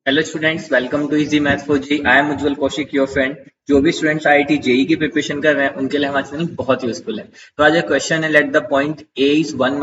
Hello students, welcome to easy math for JEE. I am Ujjwal Kaushik, your friend. जो भी students IIT JEE की preparation कर रहे हैं उनके लिए हमारा चैनल बहुत यूजफुल है। तो आज एक क्वेश्चन है, let the point A is 1 -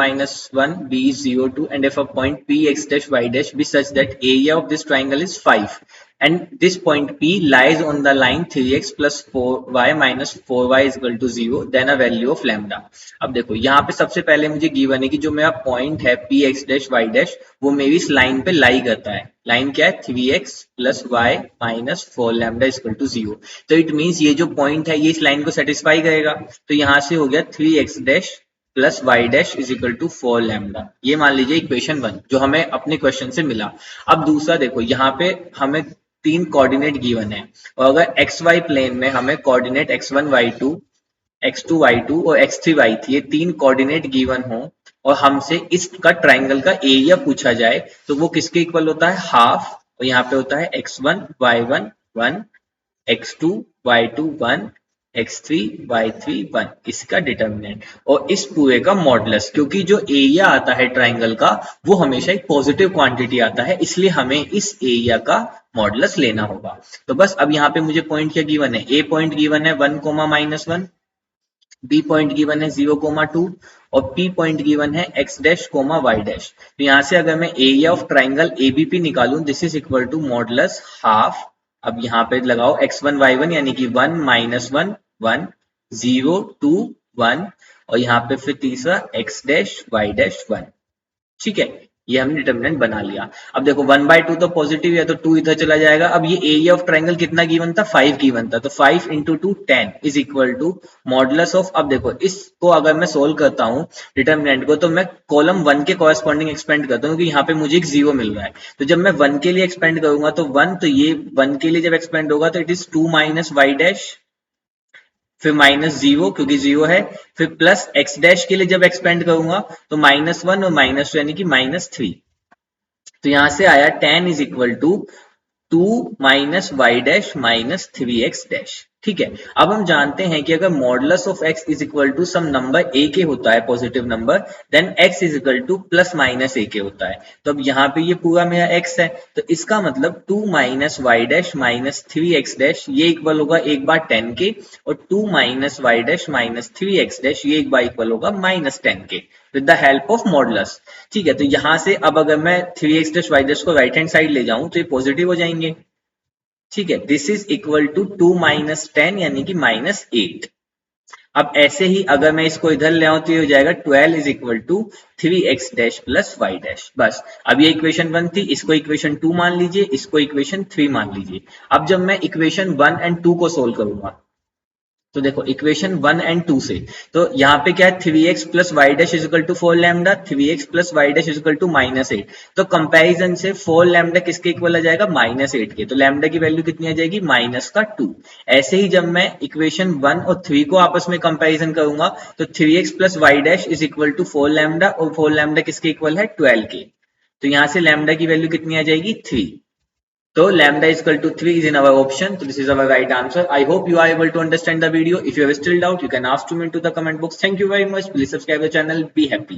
1, B is 0 2, and if a point P X dash Y dash B such that area of this triangle is 5 and this point P lies on the line 3x plus 4y minus 4y is equal to 0, then a value of lambda। अब देखो यहाँ पे सबसे पहले मुझे given है कि जो मेरा पॉइंट है P X dash Y dash वो मेरी इस लाइन पे लाई करता है। लाइन क्या है? 3x plus Y minus 4 lambda equal to 0। तो इट मीन्स ये जो पॉइंट है ये इस लाइन को सेटिस्फाई करेगा। तो यहाँ से हो गया 3x dash plus Y dash is equal to 4 lambda. ये मान लीजिए इक्वेशन 1 जो हमें अपने क्वेश्चन से मिला। अब दूसरा देखो, यहाँ पे हमें तीन कोऑर्डिनेट गिवन है और अगर एक्स वाई प्लेन में हमें coordinate x1 y2 x2 y2 और x3 y3 ये तीन कोऑर्डिनेट गिवन हो और हमसे इसका ट्राइंगल का एरिया पूछा जाए तो वो किसके इक्वल होता है? हाफ। और यहाँ पे होता है x1 y1 1, x2 y2 1, x3 y3 1 इसका डिटर्मिनेंट और इस पूरे का मॉडुलस। क्योंकि जो एरिया आता है ट्राइंगल का वो हमेशा एक पॉजिटिव क्वांटिटी आता है, इसलिए हमें इस एरिया का मॉडुलस लेना होगा। तो बस अब यहाँ पे मुझे पॉइंट क्या गिवन है? ए पॉइंट गिवन है 1, -1, बी पॉइंट गिवन है 0, 2 और पी पॉइंट गिवन है x डैश वाई डैश। तो यहाँ से अगर मैं एरिया ऑफ ट्राइंगल एबीपी निकालूं, this is equal to modulus half. अब यहाँ पे लगाओ x1 y1 यानी कि 1 -1 1 0 2 1 और यहाँ पे फिर तीसरा x डैश y डैश 1। ठीक है, ये हमने डिटरमिनेंट बना लिया। अब देखो 1/2 तो पॉजिटिव है तो 2 इधर चला जाएगा। अब ये एरिया ऑफ ट्राइंगल कितना गिवन था? 5 गिवन था। तो 5 × 2 10 is equal to modulus of. अब देखो इसको अगर मैं सोल्व करता हूँ डिटरमिनेंट को तो मैं कॉलम 1 के कॉरेस्पॉन्डिंग एक्सपेंड करता हूँ क्योंकि यहाँ पे मुझे एक 0 मिल रहा है। तो जब मैं 1 के लिए एक्सपेंड करूंगा तो 1, तो ये 1 के लिए जब एक्सपेंड होगा तो इट इज 2 - y डैश, फिर -0 क्योंकि 0 है, फिर प्लस x डैश के लिए जब एक्सपेंड करूंगा तो -1 और -2 यानी कि -3। तो यहां से आया 10 is equal to 2 -y dash -3x dash. ठीक है, अब हम जानते हैं कि अगर modulus of x is equal to some number a के होता है positive number, then x is equal to plus minus a के होता है। तो अब यहाँ पे ये पूरा मेरा x है तो इसका मतलब 2 -y डैश -3x डैश ये इक्वल होगा एक बार 10 के, और 2 -y डैश -3x डैश ये एक बार इक्वल होगा -10 के with the help of modulus. ठीक है, तो यहां से अब अगर मैं 3x डैश y डैश को राइट हैंड साइड ले जाऊं तो ये पॉजिटिव हो जाएंगे। ठीक है, दिस इज इक्वल टू 2 - 10 यानी कि -8। अब ऐसे ही अगर मैं इसको इधर ले आऊं तो ये हो जाएगा 12 is equal to 3x dash plus y dash. बस अब ये इक्वेशन 1 थी, इसको इक्वेशन 2 मान लीजिए, इसको इक्वेशन 3 मान लीजिए। अब जब मैं इक्वेशन 1 एंड 2 को सोल्व करूंगा तो देखो इक्वेशन 1 एंड 2 से, तो यहाँ पे क्या है? 3x plus Y dash is equal to 4 lambda, 3x plus Y dash is equal to -8। तो कंपैरिजन से 4 लैम्डा किसके इक्वल आ जाएगा? -8 के। तो लैम्डा की वैल्यू कितनी आ जाएगी? -2। ऐसे ही जब मैं इक्वेशन 1 और 3 को आपस में कंपैरिजन करूंगा तो 3x plus Y dash is equal to 4 lambda और 4 लैम्डा किसके इक्वल है? 12 के। तो यहाँ से लैम्डा की वैल्यू कितनी आ जाएगी? 3। So lambda is equal to 3 is in our option. So this is our right answer. I hope you are able to understand the video. If you have still doubt, you can ask to me into the comment box. Thank you very much. Please subscribe the channel. Be happy.